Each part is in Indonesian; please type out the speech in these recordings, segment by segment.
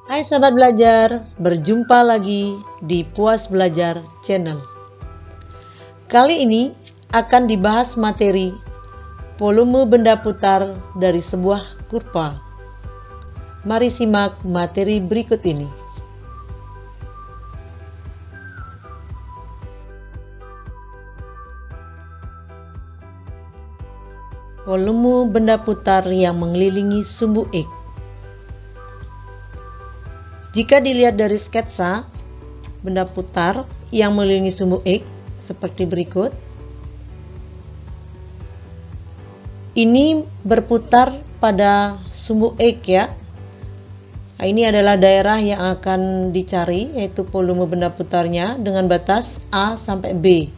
Hai sahabat belajar, berjumpa lagi di Puas Belajar Channel. Kali ini akan dibahas materi volume benda putar dari sebuah kurva. Mari simak materi berikut ini. Volume benda putar yang mengelilingi sumbu X. Jika dilihat dari sketsa benda putar yang mengelilingi sumbu X seperti berikut. Ini berputar pada sumbu X ya. Nah, ini adalah daerah yang akan dicari, yaitu volume benda putarnya dengan batas A sampai B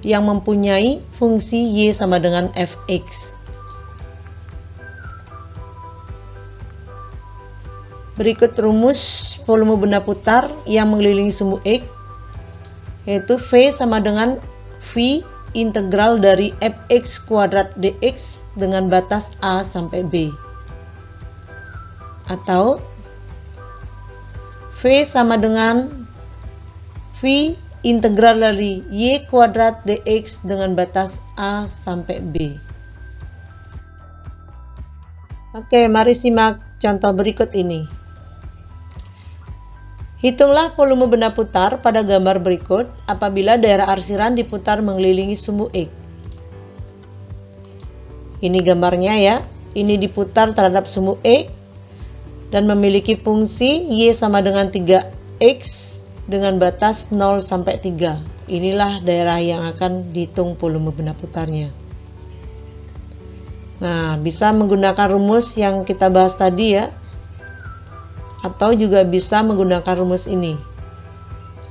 yang mempunyai fungsi Y sama dengan Fx. Berikut rumus volume benda putar yang mengelilingi sumbu X, yaitu V sama dengan V integral dari Fx kuadrat dx dengan batas A sampai B. Atau V sama dengan V integral dari Y kuadrat dx dengan batas A sampai B. Oke, mari simak contoh berikut ini. Hitunglah volume benda putar pada gambar berikut apabila daerah arsiran diputar mengelilingi sumbu X. Ini gambarnya ya. Ini diputar terhadap sumbu X dan memiliki fungsi Y sama dengan 3X dengan batas 0 sampai 3. Inilah daerah yang akan dihitung volume benda putarnya. Nah, bisa menggunakan rumus yang kita bahas tadi ya. Atau juga bisa menggunakan rumus ini.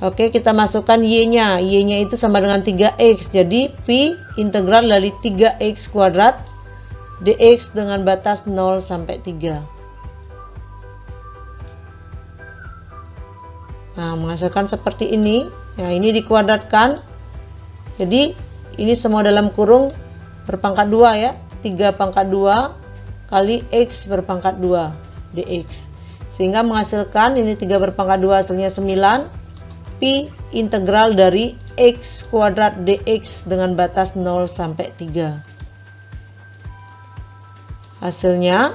Oke, kita masukkan Y-nya. Y-nya itu sama dengan 3X. Jadi Pi integral dari 3X kuadrat dx dengan batas 0 sampai 3. Nah, menghasilkan seperti ini. Nah, ini dikuadratkan. Jadi ini semua dalam kurung berpangkat 2 ya. 3 pangkat 2 kali X berpangkat 2 dx. Sehingga menghasilkan ini 3 berpangkat 2 hasilnya 9 Pi integral dari X kuadrat dx dengan batas 0 sampai 3. Hasilnya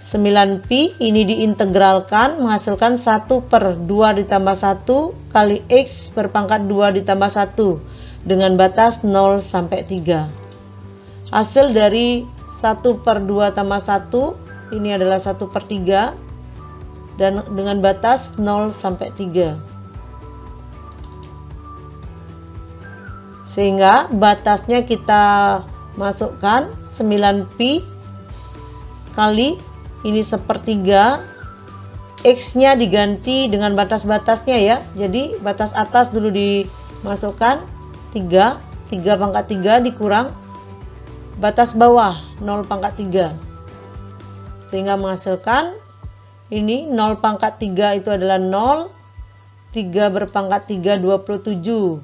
9 Pi ini diintegralkan menghasilkan 1 per 2 ditambah 1 kali X berpangkat 2 ditambah 1 dengan batas 0 sampai 3. Hasil dari 1 per 2 tambah 1 ini adalah 1 per 3 dan dengan batas 0 sampai 3. Sehingga batasnya kita masukkan 9 Pi kali ini sepertiga, X-nya diganti dengan batas-batasnya ya. Jadi batas atas dulu dimasukkan 3 pangkat 3 dikurang batas bawah 0 pangkat 3. Sehingga menghasilkan ini 0 pangkat 3 itu adalah 0, 3 berpangkat 3 27.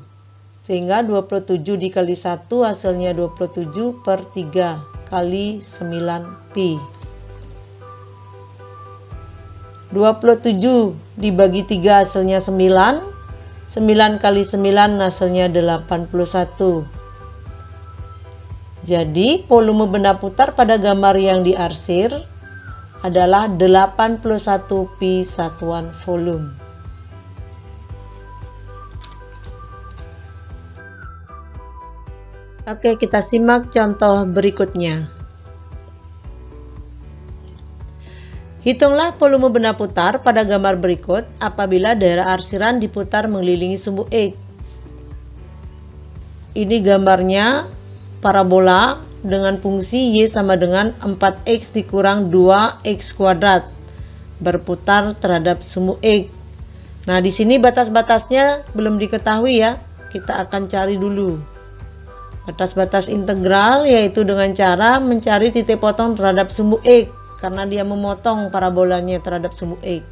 Sehingga 27 dikali 1 hasilnya 27 per 3 kali 9 Pi. 27 dibagi 3 hasilnya 9. 9 kali 9 hasilnya 81. Jadi volume benda putar pada gambar yang diarsir adalah 81 Pi satuan volume. Oke, kita simak contoh berikutnya. Hitunglah volume benda putar pada gambar berikut apabila daerah arsiran diputar mengelilingi sumbu X. Ini gambarnya parabola dengan fungsi Y sama dengan 4X dikurang 2X kuadrat berputar terhadap sumbu X. Nah, di sini batas-batasnya belum diketahui ya. Kita akan cari dulu. Batas-batas integral yaitu dengan cara mencari titik potong terhadap sumbu X karena dia memotong parabolanya terhadap sumbu X.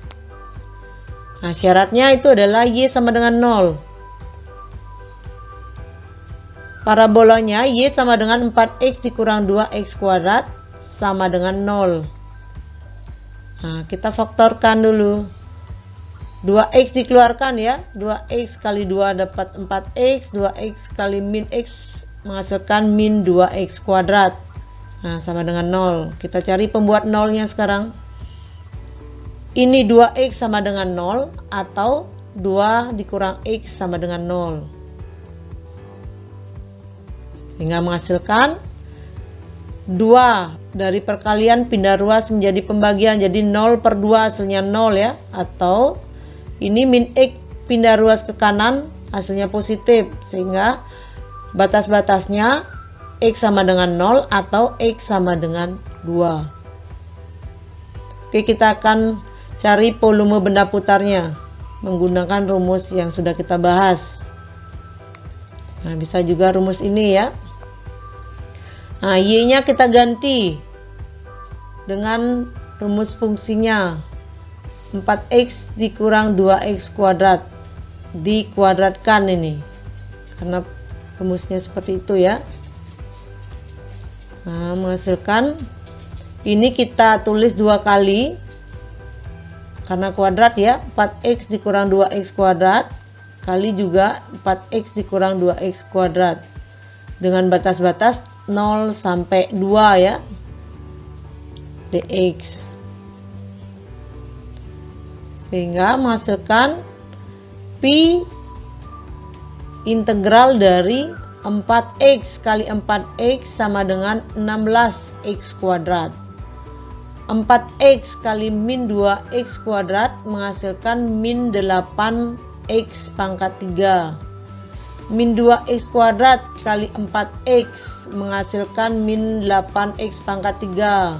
Nah, syaratnya itu adalah Y sama dengan 0. Parabolanya Y sama dengan 4X dikurang 2X kuadrat sama dengan 0. Nah, kita faktorkan dulu. 2x dikeluarkan ya, 2x kali 2 dapat 4x, 2x kali min x menghasilkan min 2x kuadrat. Nah, sama dengan 0. Kita cari pembuat nolnya sekarang. Ini 2x sama dengan 0 atau 2 dikurang x sama dengan 0. Sehingga menghasilkan 2 dari perkalian pindah ruas menjadi pembagian, jadi 0 per 2 hasilnya 0 ya, atau ini min x pindah ruas ke kanan hasilnya positif, sehingga batas-batasnya x sama dengan 0 atau x sama dengan 2. Oke, kita akan cari volume benda putarnya menggunakan rumus yang sudah kita bahas. Nah, bisa juga rumus ini ya. Nah, y-nya kita ganti dengan rumus fungsinya 4x dikurang 2x kuadrat, dikuadratkan ini karena rumusnya seperti itu ya. Nah, menghasilkan ini kita tulis 2 kali karena kuadrat ya, 4x dikurang 2x kuadrat kali juga 4x dikurang 2x kuadrat dengan batas-batas 0 sampai 2 ya, dx, sehingga menghasilkan pi integral dari 4x kali 4x sama dengan 16x kuadrat. 4x kali min 2x kuadrat menghasilkan min 8x pangkat 3. Min 2x kuadrat kali 4x menghasilkan min 8x pangkat 3.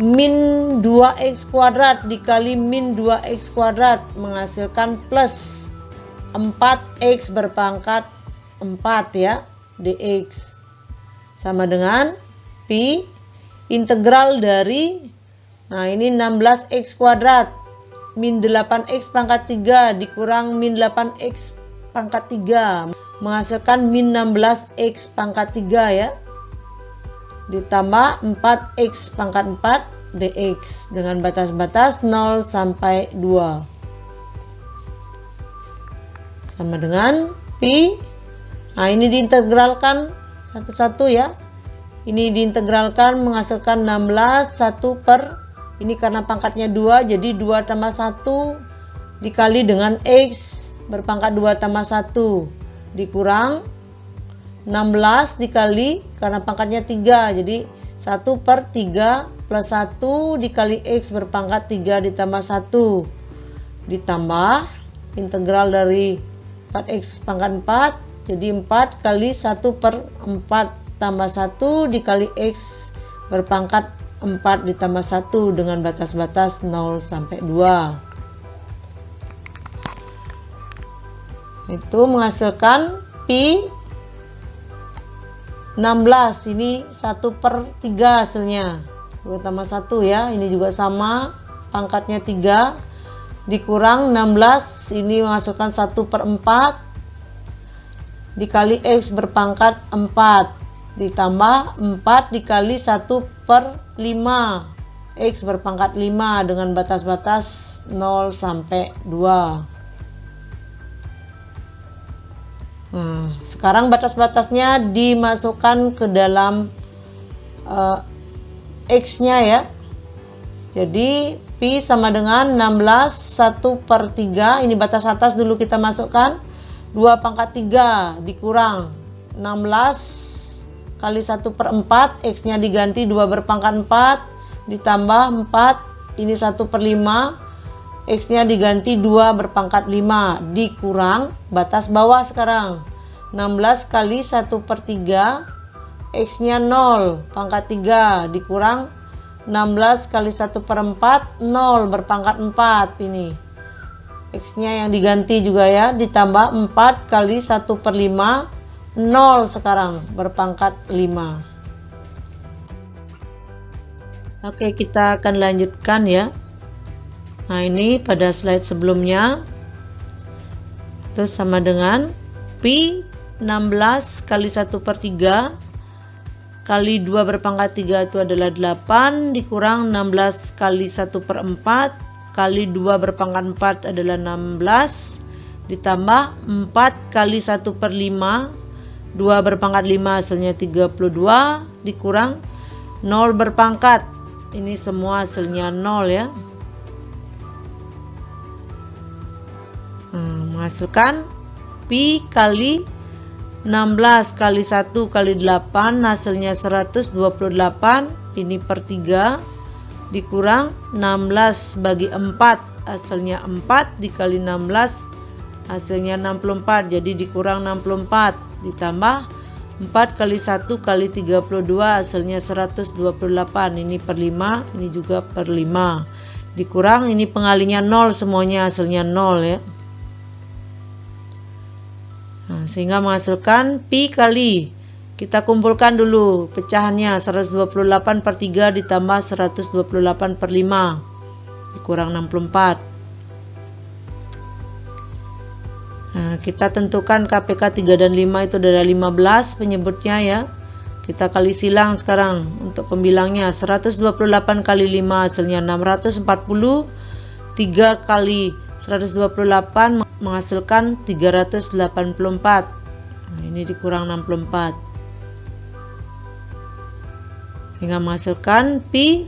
Min 2x kuadrat dikali min 2x kuadrat menghasilkan plus 4x berpangkat 4 ya, dx, sama dengan pi integral dari, nah ini 16x kuadrat min 8x pangkat 3 dikurang min 8x pangkat 3 menghasilkan min 16x pangkat 3 ya, ditambah 4x pangkat 4 dx dengan batas-batas 0 sampai 2 sama dengan pi. Nah, ini diintegralkan satu-satu ya. Ini diintegralkan menghasilkan 16 1 per, ini karena pangkatnya 2 jadi 2 tambah 1 dikali dengan x berpangkat 2 tambah 1 dikurang 16 dikali karena pangkatnya 3 jadi 1 per 3 plus 1 dikali x berpangkat 3 ditambah 1 ditambah integral dari 4x pangkat 4 jadi 4 kali 1 per 4 tambah 1 dikali x berpangkat 4 ditambah 1 dengan batas-batas 0 sampai 2. Itu menghasilkan pi 16, ini 1 per 3 hasilnya, 2 tambah 1 ya, ini juga sama pangkatnya 3 dikurang 16, ini menghasilkan 1 per 4 dikali x berpangkat 4 ditambah 4 dikali 1 per 5 x berpangkat 5 dengan batas-batas 0 sampai 2. Sekarang batas-batasnya dimasukkan ke dalam x-nya ya. Jadi pi sama dengan 16 1 per 3, ini batas atas dulu kita masukkan, 2 pangkat 3 dikurang 16 kali 1 per 4, x-nya diganti 2 berpangkat 4 ditambah 4, ini 1 per 5, x-nya diganti 2 berpangkat 5 dikurang batas bawah sekarang 16 kali 1 per 3, x-nya 0 pangkat 3 dikurang 16 kali 1 per 4, 0 berpangkat 4, ini x-nya yang diganti juga ya, ditambah 4 kali 1 per 5, 0 sekarang berpangkat 5. Oke, kita akan lanjutkan ya. Nah, ini pada slide sebelumnya itu sama dengan pi 16 kali 1 per 3 kali 2 berpangkat 3 itu adalah 8 dikurang 16 kali 1 per 4 kali 2 berpangkat 4 adalah 16, ditambah 4 kali 1/5, 2 berpangkat 5 hasilnya 32, dikurang 0 berpangkat, ini semua hasilnya 0 ya. Menghasilkan pi kali 16 kali 1 kali 8 hasilnya 128, ini per 3, dikurang 16 bagi 4 hasilnya 4, dikali 16 hasilnya 64, jadi dikurang 64, ditambah 4 kali 1 kali 32 hasilnya 128, ini per 5, ini juga per 5, dikurang ini pengalinya 0, semuanya hasilnya 0 ya. Sehingga menghasilkan pi kali, kita kumpulkan dulu pecahannya, 128 per 3 ditambah 128 per 5 dikurang 64. Kita tentukan KPK 3 dan 5 itu adalah 15 penyebutnya ya. Kita kali silang sekarang untuk pembilangnya, 128 kali 5 hasilnya 640, 3 kali 128 menghasilkan 384. Ini dikurang 64. Sehingga menghasilkan pi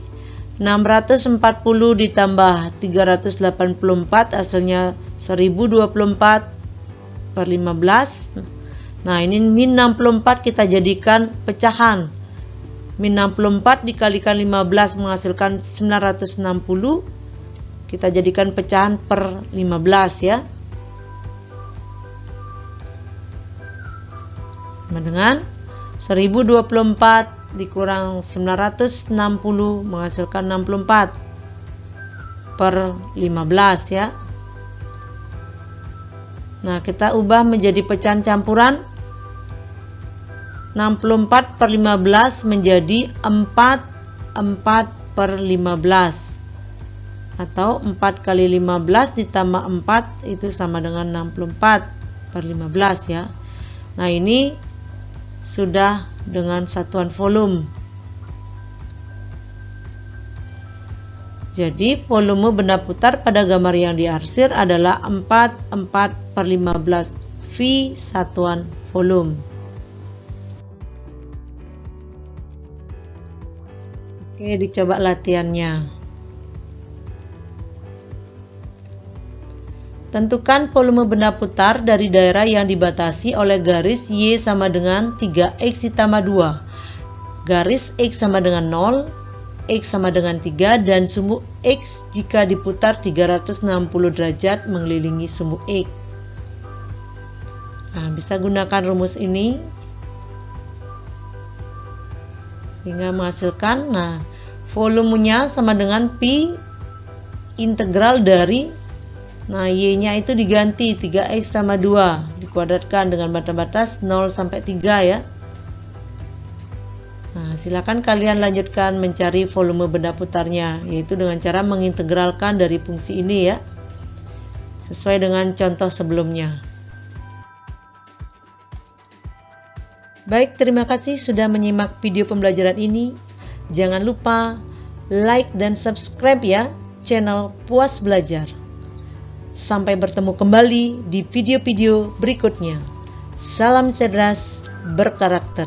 640 ditambah 384 hasilnya 1024 per 15. Nah, ini min 64 kita jadikan pecahan. Min 64 dikalikan 15 menghasilkan 960. Kita jadikan pecahan per 15 ya. Sama dengan 1024 dikurang 960 menghasilkan 64 per 15 ya. Nah, kita ubah menjadi pecahan campuran. 64 per 15 menjadi 4 per 15, atau 4 kali 15 ditambah 4 itu sama dengan 64 per 15 ya. Nah, ini sudah dengan satuan volume. Jadi volume benda putar pada gambar yang diarsir adalah 4 per 15 V satuan volume. Oke, dicoba latihannya. Tentukan volume benda putar dari daerah yang dibatasi oleh garis Y sama dengan 3X ditambah 2. Garis X sama dengan 0, X sama dengan 3, dan sumbu X jika diputar 360 derajat mengelilingi sumbu X. Nah, bisa gunakan rumus ini sehingga menghasilkan, nah, volumenya sama dengan pi integral dari, nah, Y-nya itu diganti 3X tambah 2 dikuadratkan dengan batas 0 sampai 3 ya. Nah, silakan kalian lanjutkan mencari volume benda putarnya, yaitu dengan cara mengintegralkan dari fungsi ini ya, sesuai dengan contoh sebelumnya. Baik, terima kasih sudah menyimak video pembelajaran ini. Jangan lupa like dan subscribe ya channel Puas Belajar. Sampai bertemu kembali di video-video berikutnya. Salam cerdas berkarakter.